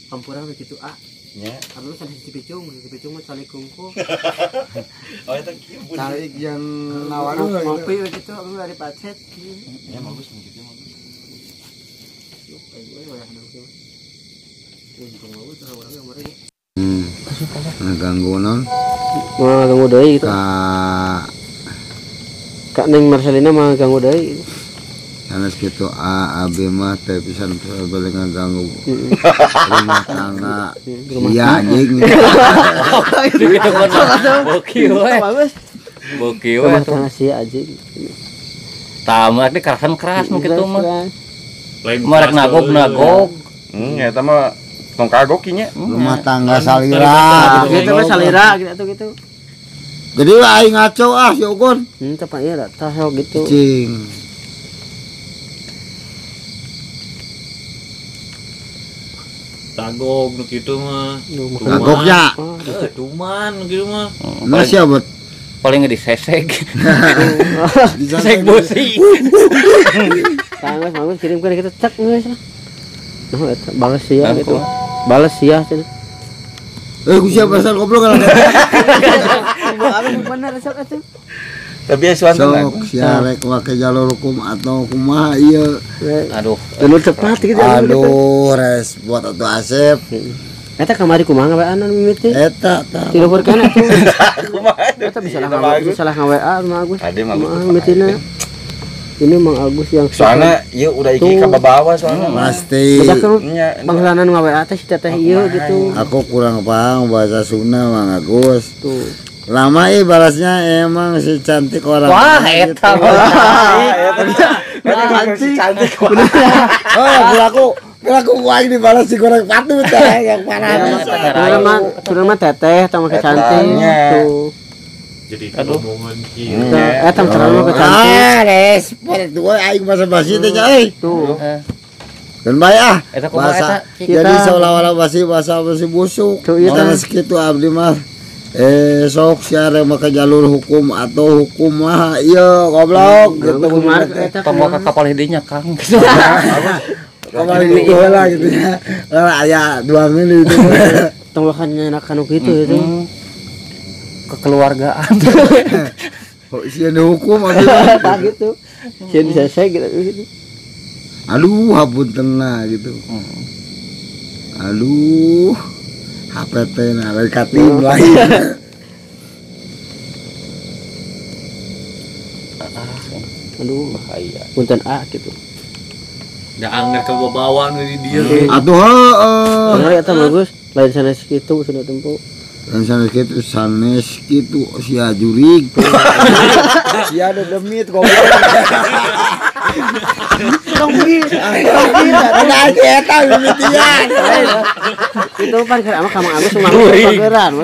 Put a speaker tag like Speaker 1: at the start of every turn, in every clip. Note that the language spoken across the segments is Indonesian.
Speaker 1: Kampurang begitu
Speaker 2: nya
Speaker 1: abis ada si picung mah cali kungku
Speaker 2: oh eta kieu
Speaker 3: calik yang nawarin
Speaker 1: ngopi begitu abis dari pacet
Speaker 2: ya bagus begitu bagus
Speaker 3: ngeganggu non
Speaker 1: ganggu deui gitu Kak Neng Marcelina mah ganggu deui
Speaker 3: sanes kitu AB mah teh pisan boleh ngaganggu rumah tangga iya anjing
Speaker 2: boki we boki we
Speaker 1: rumah tangga sia anjing
Speaker 2: tamak teh keras nu kitu mah
Speaker 4: lain
Speaker 2: marek nagog
Speaker 4: eta mah tong kagok nya
Speaker 3: rumah tangga salira
Speaker 1: gitu mah salira gitu
Speaker 3: jadi aing ngaco si Ugun
Speaker 1: tepat ya tah gitu
Speaker 3: cing
Speaker 4: tagog nu kitu mah
Speaker 3: tagognya
Speaker 4: tuman nu kitu mah
Speaker 3: nah siapa
Speaker 2: paling disesek
Speaker 3: disesek
Speaker 2: bosi
Speaker 1: bagus kirim ke kita cek geus lah nah eta balas sia gitu balas sia cenah
Speaker 3: ku siapa pasal goblok kan
Speaker 1: abang bener sok atuh
Speaker 2: tapi asuhan
Speaker 3: sok sia rek make jalur hukum atau kumaha ieu
Speaker 2: aduh
Speaker 1: jalur cepat gitu
Speaker 3: aduh res buat atuh Asep
Speaker 1: eta kamari kumaha ngaweanan mimiti
Speaker 3: eta tah
Speaker 1: ti luhur kana tuh
Speaker 2: kumaha
Speaker 1: eta bisa lah ngawa Mang Agus
Speaker 2: ade mah
Speaker 1: mimitina ini Mang Agus yang
Speaker 2: soalnya ieu udah iki ka babawa soalnya
Speaker 3: pasti
Speaker 1: bangsanan ngawa teh si teteh ieu gitu
Speaker 3: aku kurang paham bahasa Sunda Mang Agus
Speaker 1: tuh
Speaker 3: lama balasnya emang si cantik orang
Speaker 2: wah eta
Speaker 1: cantik
Speaker 3: oh aku aing dibalas si goreng patut yang parah
Speaker 1: kurang mah teteh tama kecantik tuh
Speaker 4: jadi omongan kieu
Speaker 1: eta terlalu kecantik
Speaker 3: res pada tua aing basa-basi teh
Speaker 1: tuh
Speaker 3: dan baik
Speaker 2: eta kumaha eta
Speaker 3: jadi seolah-olah bahasa busuk karena segitu abdi mah sok siare make jalur hukum atau hukum mah iya goblok gitu
Speaker 2: pembawa kapal hidinya Kang
Speaker 3: kapal itu lah gitu ya aya 2 menit itu
Speaker 1: tonglokannya anak anu gitu itu kekeluargaan
Speaker 3: kok sieun hukum
Speaker 1: apa gitu sieun selesai gitu
Speaker 3: aduh hapunten gitu aduh HPT na dari katim lain
Speaker 1: aduh
Speaker 2: bahaya
Speaker 1: punten gitu
Speaker 4: da anggar ke bawah nu di dieu
Speaker 3: atuh
Speaker 1: heeh eta bagus lain sanes kitu sudah tempo
Speaker 3: dan sanes kitu sia jurig sia ada demit goblok Tongki ada eta mimitian
Speaker 1: itu pan keur ama kamang Agus mah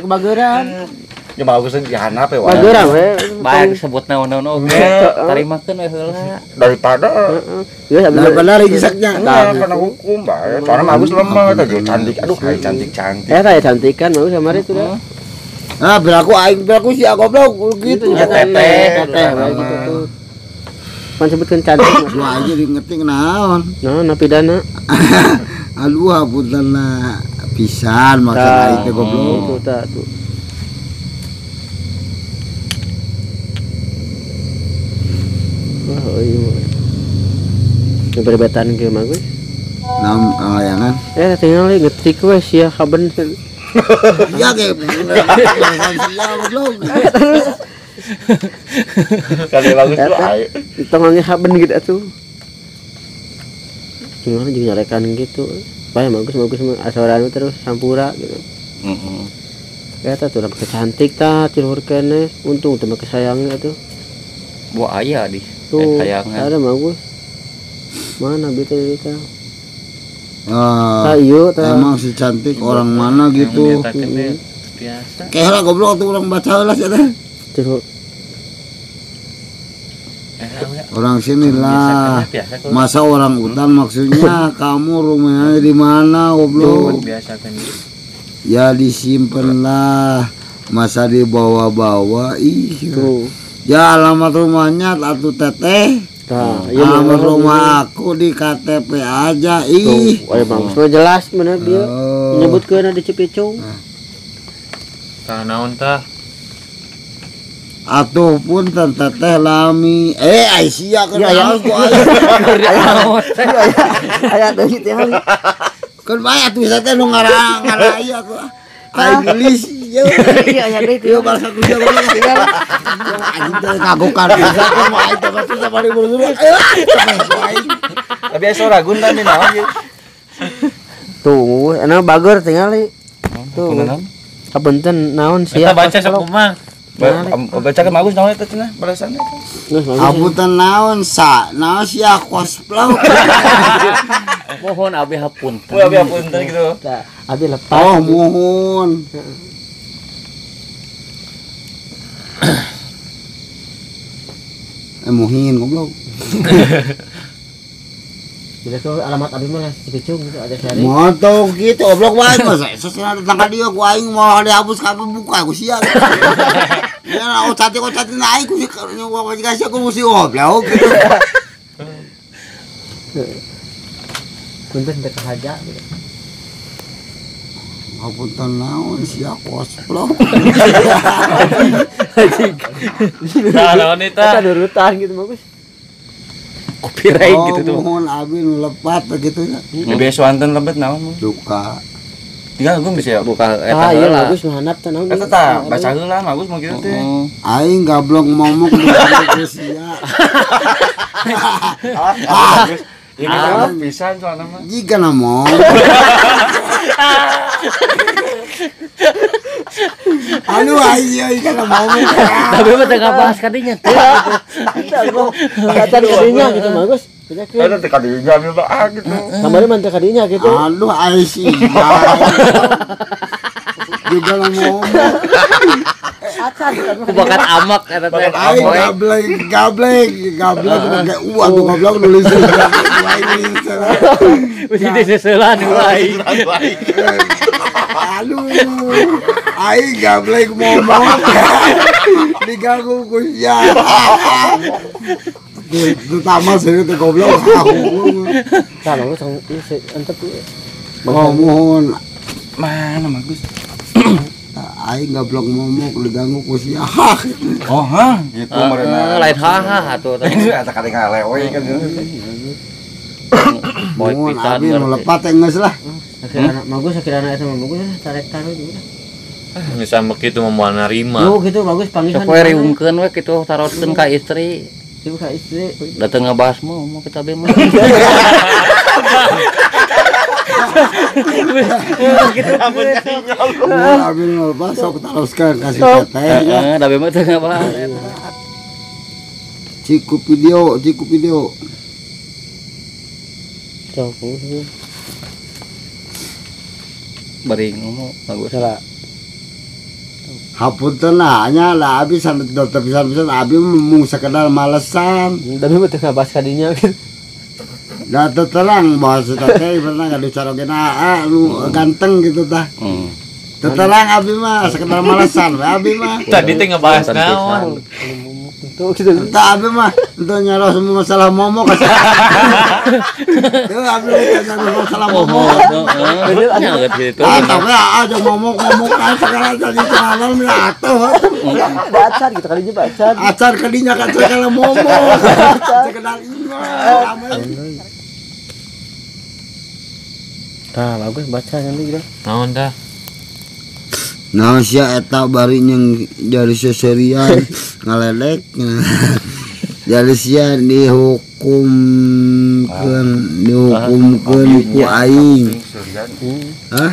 Speaker 1: bageran
Speaker 2: ya bagus di handap we
Speaker 1: bageran we
Speaker 2: bae disebut naon-naon oge tarimakeun we heula
Speaker 4: daripada
Speaker 3: benar gisaknya
Speaker 4: kena hukum bae soalnya bagus lemah eta cantik aduh hai cantik
Speaker 1: eta ya cantikan bagus kamari itu dah
Speaker 3: berlaku si goblok gitu
Speaker 1: teteh gitu tuh pan sebutkeun cantik
Speaker 3: mah aja ngerti naon
Speaker 1: pidana
Speaker 3: aduh hapuntenna pisan maksud aing teh goblok
Speaker 1: tuh oh iya berbatan ke Mang Gus
Speaker 3: nam layangan
Speaker 1: tinggal ngetik we sia kaben
Speaker 3: iya ge sia goblok
Speaker 2: kali bagus tuh ayo
Speaker 1: tongongnya kaben gitu atuh gimana juga nyarekan gitu bae bagus asorana terus sampura gitu eta tuh lebih cantik tah tiluhur kene untung teh make sayangnya tuh
Speaker 2: buah aya di
Speaker 1: sayangan ada bagus mana beta
Speaker 3: iya emang si cantik orang mana gitu
Speaker 4: biasa
Speaker 3: kayak lah goblok tuh orang baca lah sih teh orang sini lah masa orang hutan maksudnya kamu rumahnya di mana goblok
Speaker 4: biasa kan
Speaker 3: ya disimpan lah masa dibawa-bawa ya alamat rumahnya atuh teteh alamat rumah aku di KTP aja
Speaker 1: bagus jelas bener dia nyebutkeun di Cipicung.
Speaker 5: Tah naon tah?
Speaker 3: Atuh pun teh lami Aisyah kan harus ku
Speaker 1: Aya deui teh hal.
Speaker 3: kan bae atuh bisa teh nu ngarai aku ai gelis
Speaker 1: Iya aya deui teh.
Speaker 3: yo bahasa ku jago anjing teh ngagokan bisa kan mah itu kan susah bari buru-buru
Speaker 4: Tapi asa ragun tah nih naon ieu.
Speaker 1: Tuh, enak bager tingali. Tuh.
Speaker 2: Kunaon?
Speaker 1: Kapunten naon sia.
Speaker 5: Kita baca sok kumaha?
Speaker 4: Bacakeun bagus naon eta cenah balasanna.
Speaker 3: Hapunten naon naon sia cosplay
Speaker 2: Mohon abi hapunten.
Speaker 4: Abi apunten gitu.
Speaker 1: Abi lepas.
Speaker 3: oh mohon muhin goblok
Speaker 1: Bila tuh alamat abi mah Cipicung gitu ada sehari.
Speaker 3: moto gitu goblok wae mah sesena datang ka dieu ku aing mau dihapus ka buka ku sia ya ocati naik ku nyawa kasih aku mesti goblok gitu
Speaker 1: Punten teh kahaja gitu.
Speaker 3: hapunten naon sia cosplay
Speaker 5: Tah naon
Speaker 1: Kita
Speaker 5: eta?
Speaker 1: nurutan gitu bagus.
Speaker 2: Copyright gitu tuh.
Speaker 3: mohon abi nu lepat begitu ya
Speaker 4: Lebih swanten lebet naon.
Speaker 3: duka
Speaker 4: Tinggal gua bisa
Speaker 2: Buka eta
Speaker 1: Iya
Speaker 2: heula.
Speaker 1: bagus mah handap teh naon.
Speaker 4: eta tah baca heula bagus mah kitu teh.
Speaker 3: aing gablok momok di Rusia
Speaker 4: Ini kan pisan soalna mah.
Speaker 3: jika namong aduh ayo kan momok
Speaker 2: Tapi mah teu ngabahas kadinya teh.
Speaker 1: Kata kadinya gitu bagus.
Speaker 4: Ada teh kadinya mah gitu.
Speaker 1: Kamari mah teh kadinya gitu.
Speaker 3: aduh Aisyah juga namong
Speaker 2: Bakat amak eta teh.
Speaker 3: aing gablek kayak tuh gablek nulis
Speaker 2: Mesti diseulan wae.
Speaker 3: aduh aing gablek momok diganggu ku sia terutama saya teh goblok
Speaker 1: Tah bagus antep.
Speaker 3: mohon
Speaker 4: Mana bagus.
Speaker 3: aing gablok momok diganggu ku sia
Speaker 4: Oh, ha, gitu marana.
Speaker 2: Lain haha atuh teh.
Speaker 4: Ini asa kali ngalewe kan.
Speaker 2: Poe
Speaker 3: mohon
Speaker 2: pisan
Speaker 3: abi nu lepat teh geus lah
Speaker 1: Akhirana bagus akhirana eta mah bagus tarik taruh juga.
Speaker 5: Bisa begitu mau narima.
Speaker 1: Yo gitu bagus panggilan.
Speaker 2: Sok we riungkeun we kitu tarotkeun ka istri.
Speaker 1: Ibu ka istri.
Speaker 2: Datang ngabahas mau kita be mah.
Speaker 3: mohon abi nu lepat sok teruskan kasih teh
Speaker 2: Heeh, da be mah teu ngabahas.
Speaker 3: ciku video
Speaker 1: Cok.
Speaker 2: Bari ngomong bagus.
Speaker 1: Salah.
Speaker 3: hapunten nya lah abi sampai dokter pisan abi mung sekedar malesan
Speaker 1: Tapi mah teu ngabahas kadinya gitu.
Speaker 3: da terang bahasa teh pernah ngadu carogena lu ganteng gitu tah terang abi mah sekedar malesan we abi mah
Speaker 5: Tadi teh ngebahas naon?
Speaker 1: Tuh gitu.
Speaker 3: entah abi mah untuk nyaro semua masalah momok tuh abi nyaro masalah momok
Speaker 2: Heeh, nyaget gitu.
Speaker 3: tapi aja momok kan sekarang jadi calon ya atuh
Speaker 1: Bacar gitu kadinya bacar.
Speaker 3: acar kadinya kan segala momok sekedar iman
Speaker 1: Tah bagus baca nanti gitu.
Speaker 5: Naon dah?
Speaker 3: nah sia eta bari yang jadi seserian ngaledek jadi sia dihukumkeun ku aing hah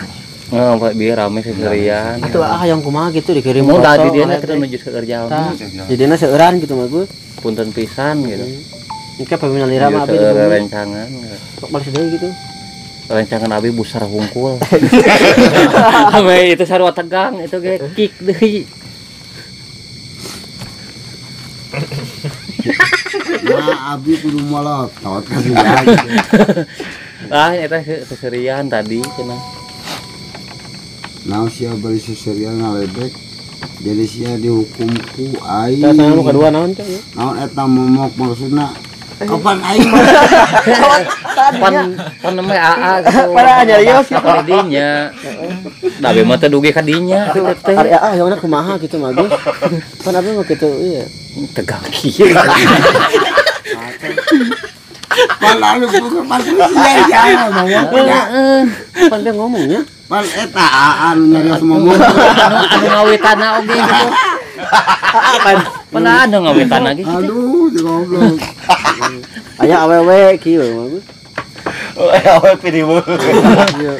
Speaker 2: Oh, Pak biar rame seserian.
Speaker 1: Atuh yang kumaha gitu dikirim
Speaker 2: Mau
Speaker 1: foto,
Speaker 2: tadi dia
Speaker 1: ngaledek.
Speaker 2: kita menuju ke kerja.
Speaker 1: Tah, jadinya seueuran gitu mah gue.
Speaker 2: Punten pisan gitu.
Speaker 1: Ini pemina lira mah abi
Speaker 2: Iya, rencangan.
Speaker 1: kok balik deui gitu.
Speaker 2: Rencangan abi busar hungkul. Ame itu sarua tegang itu ge kick deui.
Speaker 3: nah abi kudu malotot kasih lagi
Speaker 2: Ah, eta seserian tadi cenah.
Speaker 3: nah sia bari seserian ngaledek jadi sia dihukum ku
Speaker 1: Tah
Speaker 3: aing
Speaker 1: sana nu kadua naon teh?
Speaker 3: naon eta momok maksudna Kapan aing mah
Speaker 2: pan namanya AA gitu.
Speaker 1: Para nyarios gitu.
Speaker 2: Apa dinya? Da be mah teh dugi ka dinya teh.
Speaker 1: Ari yang kumaha gitu mah Gus. Pan abi mah kitu iya.
Speaker 2: Tegang kieu.
Speaker 3: lalu bukan pas sia ya mau
Speaker 1: Pan dia ngomongnya.
Speaker 3: pan eta anu nyarios momong
Speaker 2: Anu ngawitana oge gitu. Pan anu ngawitana ge.
Speaker 3: aduh goblok
Speaker 1: Aya awewe kieu mah Gus.
Speaker 4: Awe pilih mah.
Speaker 1: Iya.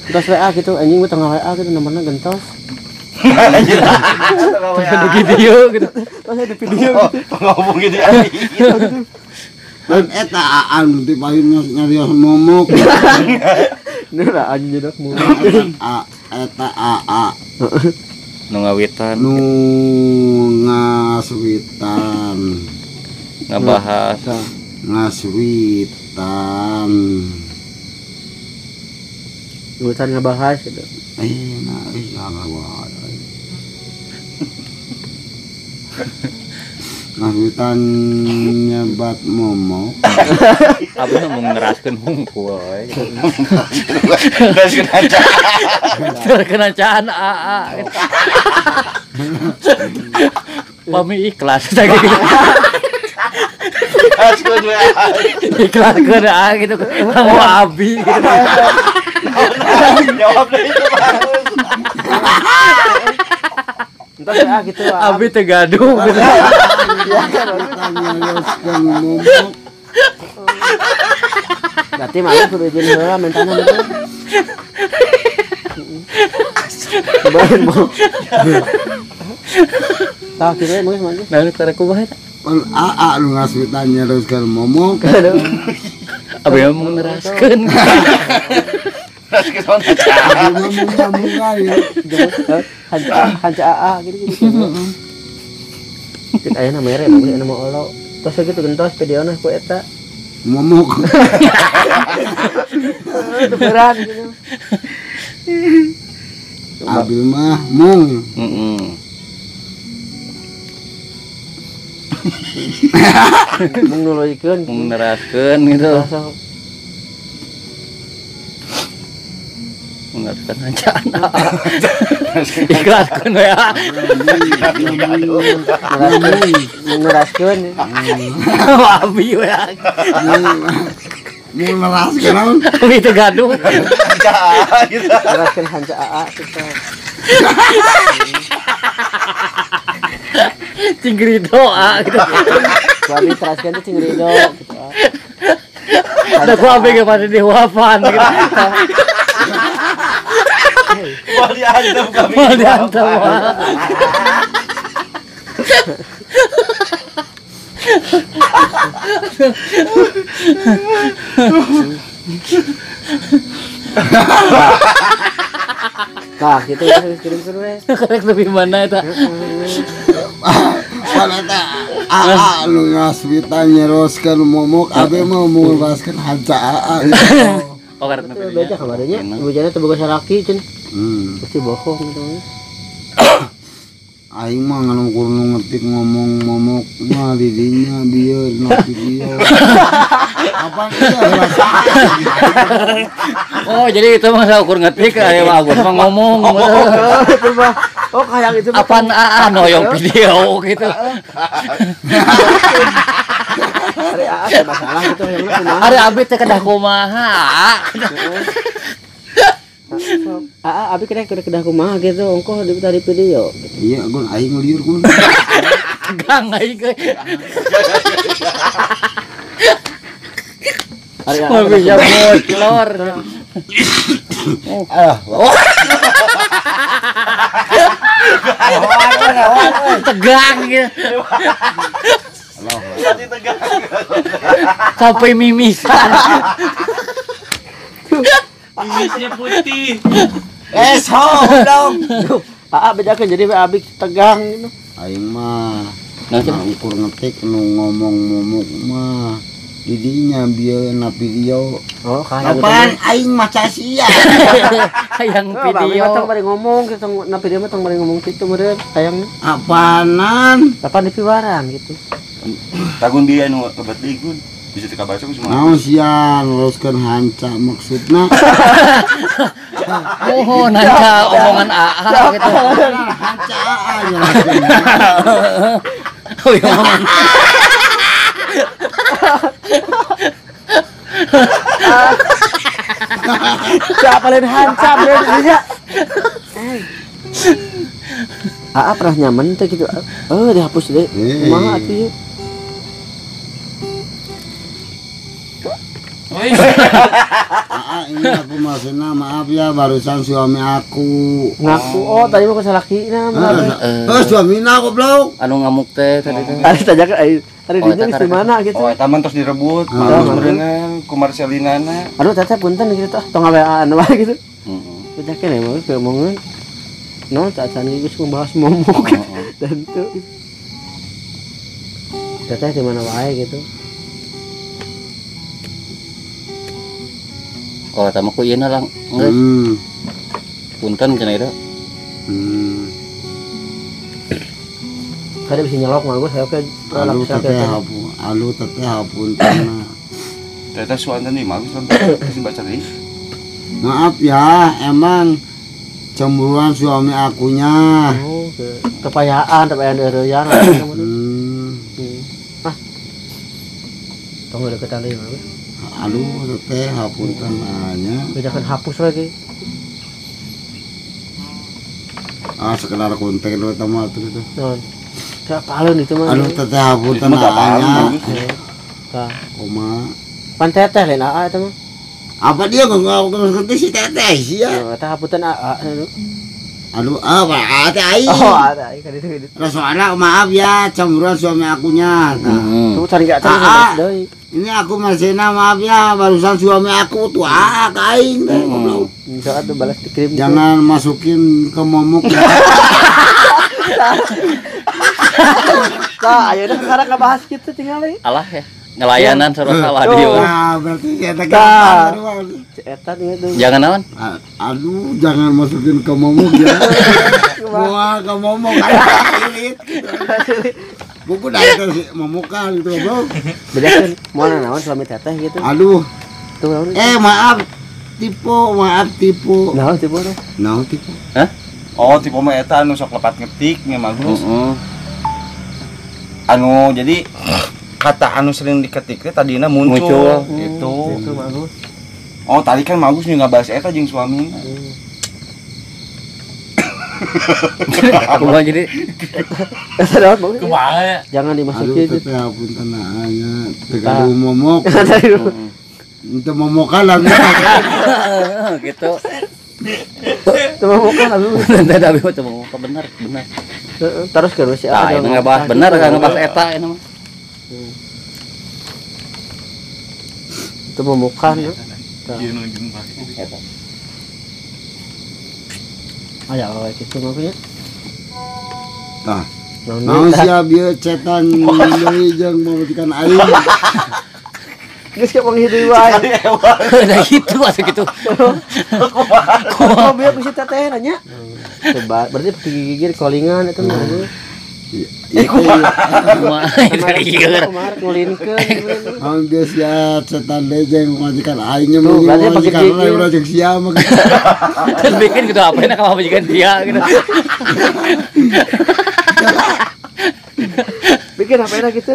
Speaker 1: Gentos WA gitu, anjing mah tengah WA gitu nomorna gentos.
Speaker 2: Di video gitu.
Speaker 1: Terus ada video gitu.
Speaker 4: Ngomong gitu.
Speaker 3: pan eta anu teh paling nyarios momok
Speaker 1: Nera anjing dak mu.
Speaker 3: eta aa
Speaker 2: Nu ngawitan
Speaker 3: nu ngaswitan
Speaker 2: ngabahas
Speaker 3: ngaswitan
Speaker 1: Urusan ngebahas gitu.
Speaker 3: nah salah wae ngaswitan nyebat momok
Speaker 2: abi ngomong ngeraskeun hungkul we.
Speaker 4: Terus kenapa?
Speaker 2: Terkenacaan AA. Pami ikhlas saja gitu.
Speaker 4: Asku juga.
Speaker 2: Ikhlas ke AA gitu. Kamu abi gitu.
Speaker 4: Jawab deh itu bagus.
Speaker 1: Entar WA gitu.
Speaker 2: Abi teh gaduh gitu.
Speaker 3: nyarioskeun momok
Speaker 1: Berarti malu kudu izin heula mentana gitu. Cobain mau. Tah kieu mah Gus.
Speaker 2: Nah nu karek kumaha eta?
Speaker 3: pan aa nu ngaswitan nyarioskeun momok
Speaker 2: Abi ngomong ngeraskeun.
Speaker 4: Terus kenapa?
Speaker 3: ngomong ya
Speaker 1: Hanca AA gitu. Cek aya na mere mah nama olo. Tos gitu gentos videona ku eta.
Speaker 3: momok
Speaker 1: Beran gitu.
Speaker 3: abil mah mung
Speaker 2: Heeh.
Speaker 1: Mung nuluykeun.
Speaker 2: Ngomong ngeraskeun gitu.
Speaker 1: Sok.
Speaker 2: Mengeraskeun hancaan AA. Ikhlaskeun we AA.
Speaker 1: Ngeraskeun.
Speaker 2: Abi we AA.
Speaker 3: mung neraskeun
Speaker 2: Abi teh gaduh.
Speaker 1: Ngeraskeun hanca AA gitu.
Speaker 2: Cingrido AA gitu.
Speaker 1: Kuabi teraskeun teh cingrido gitu.
Speaker 2: Ada ku abi ge pada diwafan gitu.
Speaker 4: Mau dihantam kami.
Speaker 2: Mau dihantam.
Speaker 1: Nah, gitu kirim-kirim we.
Speaker 2: Karek lebih mana eta?
Speaker 3: pan eta aa nu ngaswitan nyarioskeun momok abe mah mung ngeraskeun hanca aa
Speaker 2: Oh karek
Speaker 1: Itu beja kabarnya. Bujana teu boga salaki ceun. Pasti bohong gitu.
Speaker 3: aing mah nganu kurang ngetik ngomong momok mah di dinya bieu na video apa ieu rasa
Speaker 2: Oh jadi itu mah ukur ngetik aya bagus mah ngomong.
Speaker 1: Itu mah. Oh, kayak itu mah.
Speaker 2: Apaan AA noyong video gitu.
Speaker 1: Hari AA ada masalah gitu yang lu kumaha.
Speaker 2: Ari abi teh kedah kumaha.
Speaker 1: Abi kira kedah kumaha gitu, ongkoh di tadi video.
Speaker 3: iya gun aing liur gun
Speaker 2: Tegang aing ge.
Speaker 1: Hari
Speaker 2: Mau bisa molor. Tegang gitu. Sampai mimisan.
Speaker 5: Mimisnya putih.
Speaker 3: so dong
Speaker 1: Bedakeun jadi abi tegang gitu.
Speaker 3: aing mah
Speaker 2: Nah,
Speaker 3: ukur ngetik nu ngomong momok mah didinya bieu na video
Speaker 1: Oh, kayak
Speaker 3: apaan aing mah casia
Speaker 2: yang
Speaker 1: Video
Speaker 2: video.
Speaker 1: tong bari ngomong gitu, na video mah tong bari ngomong kitu meureun hayangna.
Speaker 3: apaanan
Speaker 1: Kapan di piwaran gitu.
Speaker 4: Tagun dia nu lebat digun. Bisa dikabaca ku semua.
Speaker 3: Naon sia luruskeun hanca maksudna.
Speaker 2: Oh, nanca omongan AA gitu.
Speaker 3: Hanca nya langsung.
Speaker 2: Oh, iya omongan.
Speaker 1: Siapa lain hancam dia. Aa pernah nyaman teh gitu. Dihapus deh. Kumaha atuh ya? Ini aku maksudnya maaf ya barusan suami aku Ngaku tadi mah kesalakina
Speaker 3: suamina goblok.
Speaker 2: Anu ngamuk teh tadi teh.
Speaker 1: Tadi tajakan tadi dia di mana gitu.
Speaker 4: Oh, eta mah tos direbut, malu berenang ku Marcelinana.
Speaker 1: Aduh teteh punten gitu tah tong ngaweaan wae gitu. Tajakan emang keomongan. No tak cani geus membahas momok gitu. Dan tuh teteh di mana wae gitu.
Speaker 2: Oh, tama ku ieu na lang. Punten cenah itu.
Speaker 1: Kada bisa nyelok mah gua saya ke
Speaker 3: alu teteh hapunten.
Speaker 4: Teteh suanten nih bagus lah. Kasih baca deui.
Speaker 3: Maaf ya, emang cemburuan suami akunya.
Speaker 1: Oh, kepayaan deureuyang. Tong deketan deui mah.
Speaker 3: Aduh teteh hapunten anya.
Speaker 1: Bedakan hapus lagi.
Speaker 3: Sekedar konten we tama atuh gitu.
Speaker 1: Non. Kapaleun itu mah.
Speaker 3: Aduh teteh hapunten anya.
Speaker 1: Tah.
Speaker 3: Kumaha?
Speaker 1: Pan teteh lain AA eta mah.
Speaker 3: Apa dia ngerti si teteh sia?
Speaker 1: Eta hapunten AA.
Speaker 3: Aduh, teh aing.
Speaker 1: Oh, ada kan itu.
Speaker 3: Soalnya maaf ya cemburuan suami akunya.
Speaker 1: Tuh cari enggak tahu deui.
Speaker 3: Ini aku Marcena maaf ya barusan suami aku tuh kain goblok.
Speaker 1: Bisa atuh balas dikirim.
Speaker 3: Jangan masukin ke momok ya.
Speaker 1: Tah, ayeuna sekarang ngebahas kitu tinggal we.
Speaker 2: Alah ya. Ngelayanan sarua salah dia.
Speaker 3: Nah, berarti eta gampang.
Speaker 1: Eta itu.
Speaker 2: Jangan naon?
Speaker 3: Aduh, jangan masukin ke momok ya. Wah, ke momok. Buku dari memuka gitu bro.
Speaker 1: Bedakan mau naon suami teteh gitu.
Speaker 3: Aduh.
Speaker 1: Tuh naon.
Speaker 3: Maaf tipu.
Speaker 1: Naon tipu teh?
Speaker 3: Naon tipu?
Speaker 4: Hah? Oh, tipe mah eta anu sok lepat ngetik nya bagus. Anu jadi kata anu sering diketik teh tadina muncul gitu.
Speaker 1: Itu bagus.
Speaker 4: Oh, tadi kan bagus nih ngabahas eta jeung suami.
Speaker 2: Aku mah jadi
Speaker 5: Kumaha ya?
Speaker 1: Jangan dimasukin.
Speaker 3: Aduh, teteh hapunten anya. Tegalu momok. Untuk momokan lah.
Speaker 2: gitu.
Speaker 1: Cuma muka lalu.
Speaker 2: Nanti ada abi tuh mau bener.
Speaker 1: Terus kan si
Speaker 2: Tah, ini ngebahas bener kan ngebahas eta ini mah.
Speaker 1: Itu memukan ya.
Speaker 5: Ieu nu jembah.
Speaker 2: Eta.
Speaker 1: Aya awal kitu mah nya.
Speaker 3: Tah. Naon sia bieu cetan deui jeung mamutikan aing.
Speaker 1: Geus ke panghideui wae.
Speaker 2: Nah gitu atuh gitu.
Speaker 1: Kok bieu ku si teteh nanya. Coba berarti gigir kolingan eta mah. Kemarin ngulinkeun.
Speaker 3: Ang biasa cetan deui jeung majikan aing nya
Speaker 1: Tuh, berarti pakai gigir.
Speaker 3: urang jeung sia mah.
Speaker 2: Terus bikin gitu apa enak sama majikan dia gitu.
Speaker 1: Bikin apa enak gitu.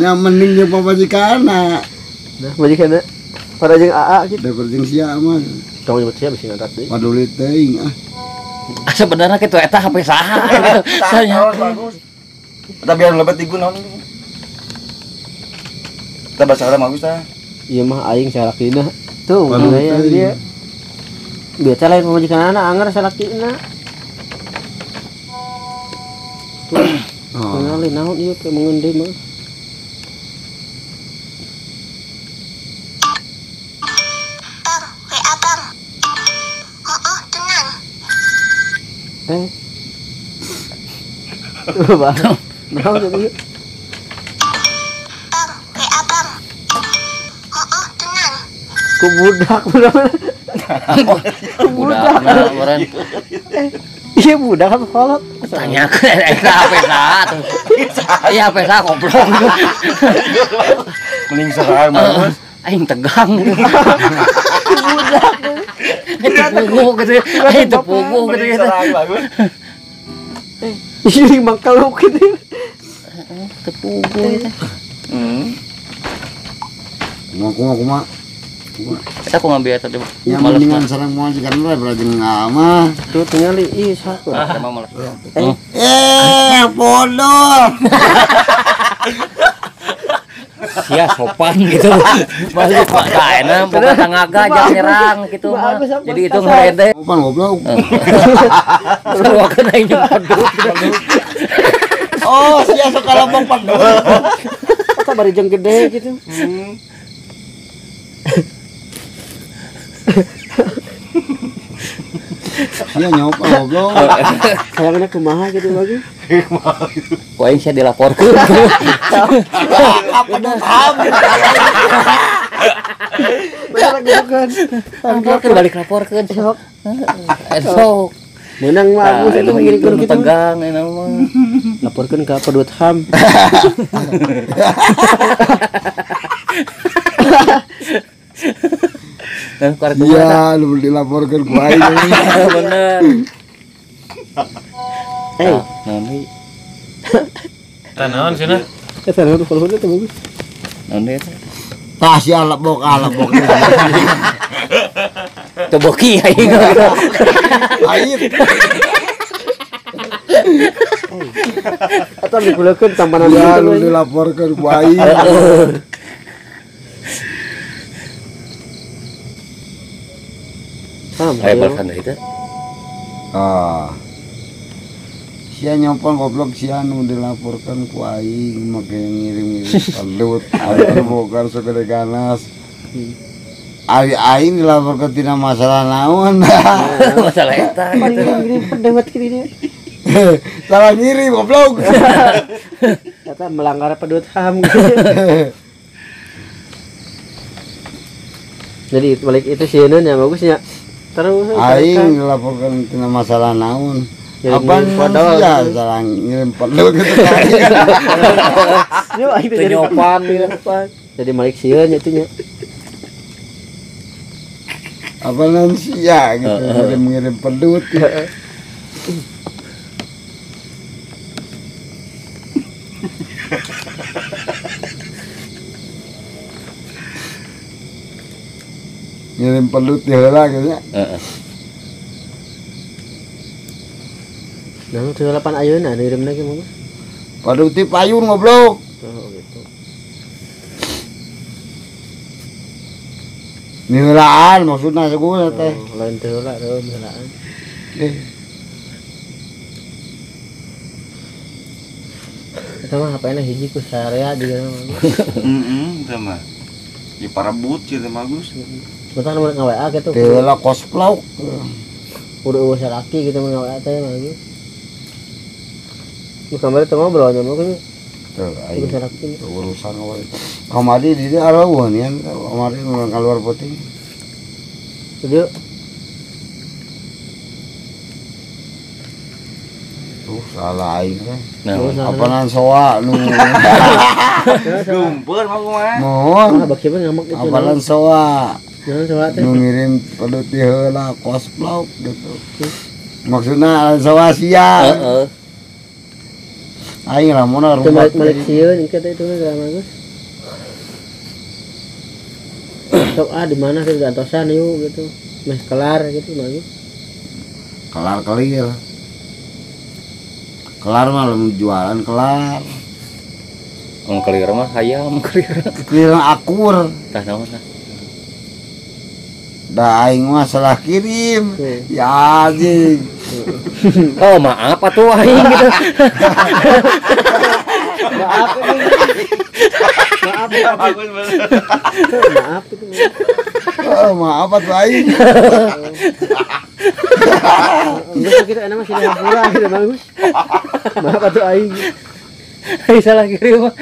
Speaker 3: Nya mending jeung pamajikanna.
Speaker 1: Nah, majikanna pada jeung AA gitu.
Speaker 3: Daripada jeung sia mah.
Speaker 1: Tong nyebut sia bisa ngadat deui.
Speaker 3: Paduli teuing
Speaker 2: Sebenarnya gitu eta HP saha gitu. Tanya.
Speaker 4: Bagus. Tapi biar lebat digunaon. Kita baca kata bagus tah.
Speaker 1: Ieu mah aing salakina. Tuh,
Speaker 3: Waduh,
Speaker 1: gaya
Speaker 3: teuing.
Speaker 1: dia. Biasa lain pamajikanana anger salakina.
Speaker 3: Oh.
Speaker 1: Ngali naon ieu ke mengeun deui mah. Coba. Naon tadi? Ku budak.
Speaker 2: Udah meureun.
Speaker 1: Iya budak apa kolot.
Speaker 2: Tanya ke pesa tuh. Iya pesa goblok.
Speaker 4: Mending sarang Bagus.
Speaker 2: Aing tegang. Budak. Itu pugu gitu. Itu pugu gitu.
Speaker 4: Bagus.
Speaker 1: Ini mangkaluk gitu.
Speaker 2: Itu pugu gitu.
Speaker 3: Kuma.
Speaker 2: Kita aku ngambil tadi.
Speaker 3: Yang
Speaker 2: Males
Speaker 3: mendingan sarang mau jikan lah berarti ngama.
Speaker 1: Tuh tinggali ih satu.
Speaker 2: sama malas.
Speaker 3: Bodoh.
Speaker 2: Sia sopan gitu. Balik Pak Daena boga tangaga jangan nyerang gitu mah. Jadi itu ngerede.
Speaker 3: Sopan goblok.
Speaker 2: Sarwakeun aing pedut.
Speaker 3: Oh, sia sok kalabang padut.
Speaker 1: Kata barijeng gede gitu.
Speaker 3: Sia nyopa goblok.
Speaker 1: Sayangnya kumaha gitu lagi.
Speaker 2: Ku aing sia dilaporkeun.
Speaker 3: Apa tuh ham?
Speaker 1: Bener gitu kan.
Speaker 2: Laporkeun balik laporkeun sok. Sok.
Speaker 1: Menang mah aku itu ngiri kudu gitu.
Speaker 2: Tegang enak mah.
Speaker 1: Laporkeun ka Pedut HAM.
Speaker 2: Dan karek
Speaker 3: Iya, lu dilaporkan ku aing.
Speaker 2: bener. Naon deui?
Speaker 5: Tanaon cenah.
Speaker 1: Eta naon kalau itu bagus.
Speaker 2: Naon deui?
Speaker 3: Tah sia alabok.
Speaker 2: Toboki aing.
Speaker 3: Air.
Speaker 1: Atau dikulekeun tampanan
Speaker 3: Ya,
Speaker 1: gitu.
Speaker 3: lu dilaporkan ku aing.
Speaker 2: Aya balkan deui teh.
Speaker 3: Ah. Sia nyompong goblok sia nu dilaporkan ku aing make ngirim-ngirim palut. Aing bongkar segede ganas. Ari aing dilaporkan tina masalah naon.
Speaker 2: Masalah eta gitu.
Speaker 1: Ngirim pendebat kieu dia.
Speaker 3: Salah ngirim goblok.
Speaker 1: Eta melanggar Pedut HAM gitu. Jadi balik itu sieun ya bagusnya. Terus
Speaker 3: Aing dilaporkan tina masalah naon.
Speaker 1: Ngirim
Speaker 3: Apaan
Speaker 1: padahal
Speaker 3: ya
Speaker 1: gitu.
Speaker 3: salah ngirim palut gitu.
Speaker 1: Yo aing teh jadi
Speaker 2: Nyopan.
Speaker 1: Jadi balik sieun nya itunya.
Speaker 3: Apaan sia gitu ngirim palut. Ngirim palut di heula gitu nya.
Speaker 2: Heeh.
Speaker 1: Nah, 38 ayeuna ngirim lagi mah.
Speaker 3: Palut ti payun goblok.
Speaker 1: Oh gitu.
Speaker 3: Niheulaan maksudna seguna teh.
Speaker 1: Oh, lain teh heula reueum heulaan. Eta mah hapena hiji ku sarea di kana mah.
Speaker 4: Sama. Di parebut kieu teh Bagus.
Speaker 1: Betul nomor nga-WA gitu.
Speaker 3: Teh heula cosplaw.
Speaker 1: Udah usaha laki gitu mah nga-WA teh mah gitu. Lu kamari teh ngobrol nya mah kan.
Speaker 3: Tuh aing
Speaker 1: Usaha laki.
Speaker 3: urusan we. Kamari di dia areueun ya. Kamari nu keluar putih.
Speaker 1: Video
Speaker 3: Tuh salah aing teh.
Speaker 2: Nah,
Speaker 3: Apaan soa nu.
Speaker 4: Gumpeur mah kumaha.
Speaker 3: Mohon.
Speaker 1: baki mah ngamak gitu.
Speaker 3: Apaan soa.
Speaker 1: Jangan salah teh.
Speaker 3: Nu ngirim palut ti heula cosplaw gitu. Maksudna soa sia.
Speaker 2: heeh.
Speaker 3: Aing lamun
Speaker 1: Itu
Speaker 3: rumah
Speaker 1: balik sieun engke teh itu mah bagus. Sok di mana sih gantosan yuk gitu. Meh kelar gitu mah gitu.
Speaker 3: kelar kelir. Kelar mah lamun jualan kelar.
Speaker 2: Kelir mah hayam kelir.
Speaker 3: Keliran akur.
Speaker 2: Tah naon tah?
Speaker 3: Da aing mah salah kirim. Ya anjing.
Speaker 2: Oh, maaf atuh aing gitu.
Speaker 4: Bagus bener.
Speaker 1: Maaf itu.
Speaker 3: Oh, maaf atuh aing.
Speaker 1: Enggak kita enak masih ngapura gitu bagus. Maaf atuh aing.
Speaker 2: Ai salah kirim mah.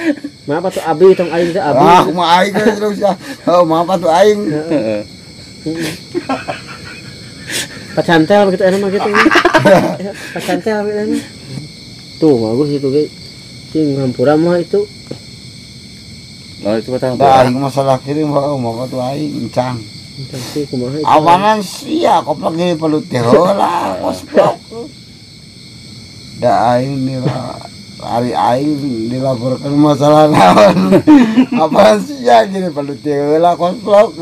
Speaker 1: Maaf atuh abi tong aing teh abi.
Speaker 3: Ah, kumaha aing terus ya. Oh, maaf atuh aing.
Speaker 2: Heeh.
Speaker 1: Pacantel gitu enak mah gitu. Pacantel gitu enak. Tuh bagus itu ge. Cing hampura mah itu.
Speaker 2: Oh itu kata
Speaker 3: Da aing masalah kirim mau tuh aing encang.
Speaker 1: Tapi kumaha itu.
Speaker 3: Awanan sia koplok ge perlu teh heula kosplok. Da aing nila hari aing dilaporkan masalah naon. Apaan sia gini perlu teh heula kosplok.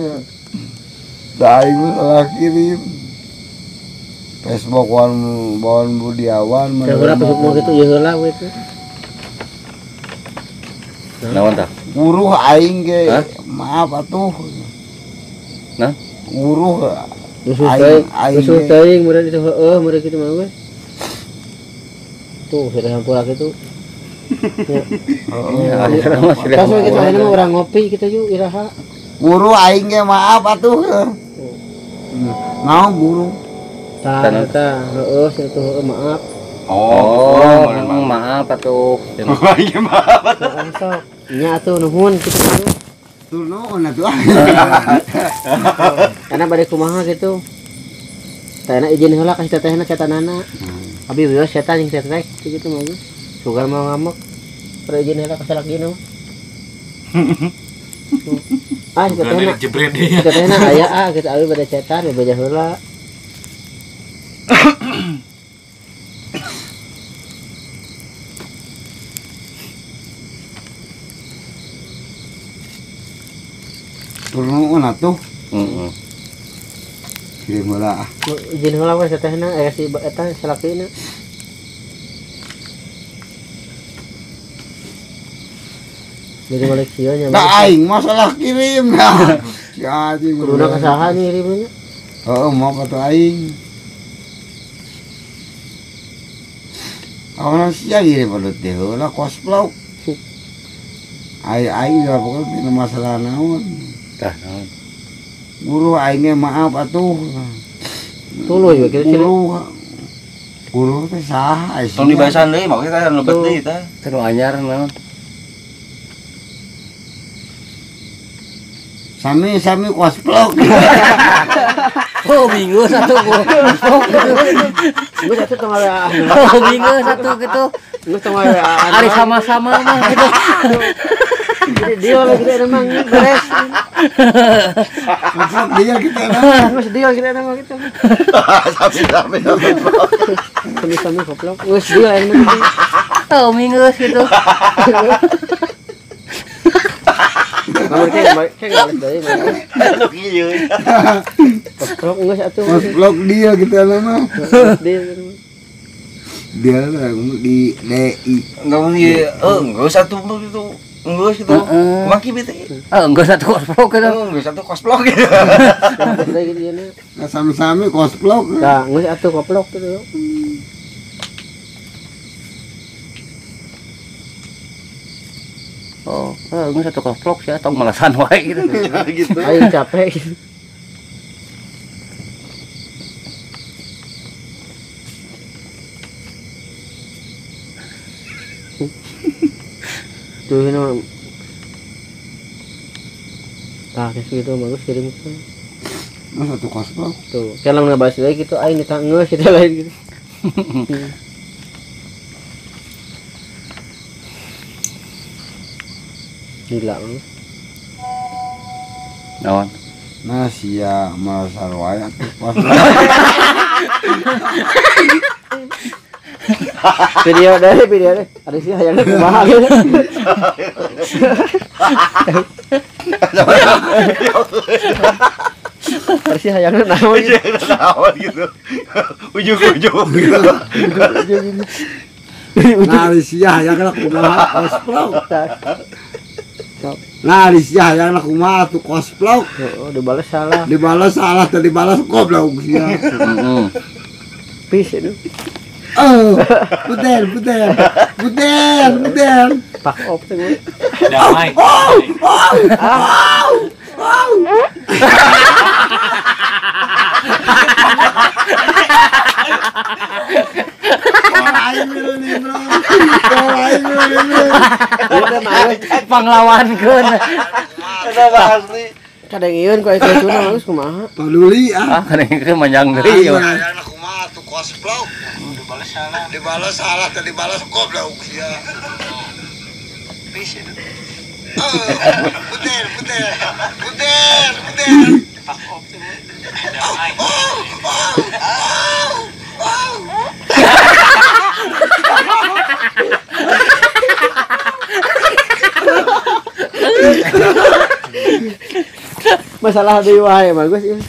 Speaker 3: Da aing masalah kirim. Facebook wan Budiawan
Speaker 1: Heula Facebook gitu ya heula we itu.
Speaker 2: naon tah?
Speaker 3: Guruh aing ge maaf atuh.
Speaker 2: Nah,
Speaker 3: Guruh
Speaker 1: Rusuh teuing mudah itu heueuh mudah kitu mah we. Tuh sudah hampura kitu.
Speaker 2: ya akhirnya mah sudah.
Speaker 1: Pas we kitu aya mah urang ngopi kita yuk iraha.
Speaker 3: Guru aing ge maaf atuh. Naon guru?
Speaker 1: Tah eta heueuh situ heueuh maaf.
Speaker 2: Oh, maaf atuh.
Speaker 1: Sok. Nya atuh nuhun kitu mah.
Speaker 3: Tuh naon atuh.
Speaker 1: Karena bade kumaha gitu. Tayana izin heula ka tetehna catanana. Abi bieu setan jeung teteh kitu mah. Sugar mau ngamuk. Pra izin heula ka salakina mah. Ah tetehna
Speaker 5: jebret deh.
Speaker 1: tetehna aya kita abi bade cetan ya beja heula.
Speaker 3: Tuh naon atuh.
Speaker 2: Heeh.
Speaker 3: Kirim heula.
Speaker 1: Izin heula we tetehna aya si eta salakina. Jadi balik sia nya.
Speaker 3: Da aing masalah kirim ya. Si anjing
Speaker 1: Kuduna ka saha nih ribunya?
Speaker 3: Heeh, mau ka tuh aing. Awan sia kirim perlu teh heula kosplok. Aing dilaporkan tina masalah naon.
Speaker 2: Tah naon?
Speaker 3: Guru aing ge maaf atuh.
Speaker 1: Tuluy we kitu sih.
Speaker 3: Guru teh saha?
Speaker 4: Tong dibahasan deui mah kita lebet deui tah.
Speaker 2: Teu anyar naon?
Speaker 3: Sami kosplok.
Speaker 2: Oh, minggu satu gua.
Speaker 1: Gue satu tengah ya.
Speaker 2: Oh, minggu satu gitu.
Speaker 1: Gue tengah ya.
Speaker 2: Hari sama-sama mah gitu.
Speaker 1: Jadi dia lagi kita emang beres.
Speaker 3: Kosplok dia kita na.
Speaker 1: Gue dia kita emang gitu. Sami koplok. Gue dia emang.
Speaker 2: Oh, minggu gitu.
Speaker 1: Nomor kayak balik dari mana?
Speaker 4: Anu kieu.
Speaker 1: Koplok gue satu.
Speaker 3: Kosplok dia kita na.
Speaker 1: Dia.
Speaker 3: Dia lah di DI.
Speaker 4: Ngomong ieu, enggak usah tuh itu. Enggak gitu. Maki bete.
Speaker 2: Enggak satu kosplok gitu.
Speaker 4: Enggak satu cosplok gitu.
Speaker 1: Udah gitu ya nih.
Speaker 3: Sami kosplok.
Speaker 1: Nah, gue satu koplok gitu.
Speaker 2: Oh, enggak satu kosplok sih atau malasan wae gitu.
Speaker 4: Gitu.
Speaker 1: Ayo capek gitu. Tuh ini mah. Tah gitu bagus kirim ke.
Speaker 3: Satu kosplok.
Speaker 1: Tuh, kalau ngebahas lagi gitu, aing ditangeuh kita lain gitu. Gila lu.
Speaker 2: Naon?
Speaker 3: Nah sia merasa wayang
Speaker 1: video deh ada sih hayangnya kumaha gitu. Ada sih hayangnya naon gitu.
Speaker 4: Naon gitu. Ujung-ujung gitu.
Speaker 3: nah sia yang lah kumaha kosplok nah sia yang lah kumaha tuh kosplok
Speaker 1: Oh, dibalas salah.
Speaker 3: tadi dibalas goblok sia
Speaker 1: Pis itu.
Speaker 3: puter
Speaker 1: Pak op tuh gue.
Speaker 5: Damai.
Speaker 2: Pahlawankeun.
Speaker 4: Ada asli.
Speaker 1: Kadang ieu ku aya kecuna bagus kumaha.
Speaker 3: Peduli ah.
Speaker 2: Ah kadang ke manjang deui.
Speaker 3: Anak kumaha tuh cosplay. Dibalas salah tadi balas goblok sia. Puter.
Speaker 1: Masalah deui wae bagus ieu.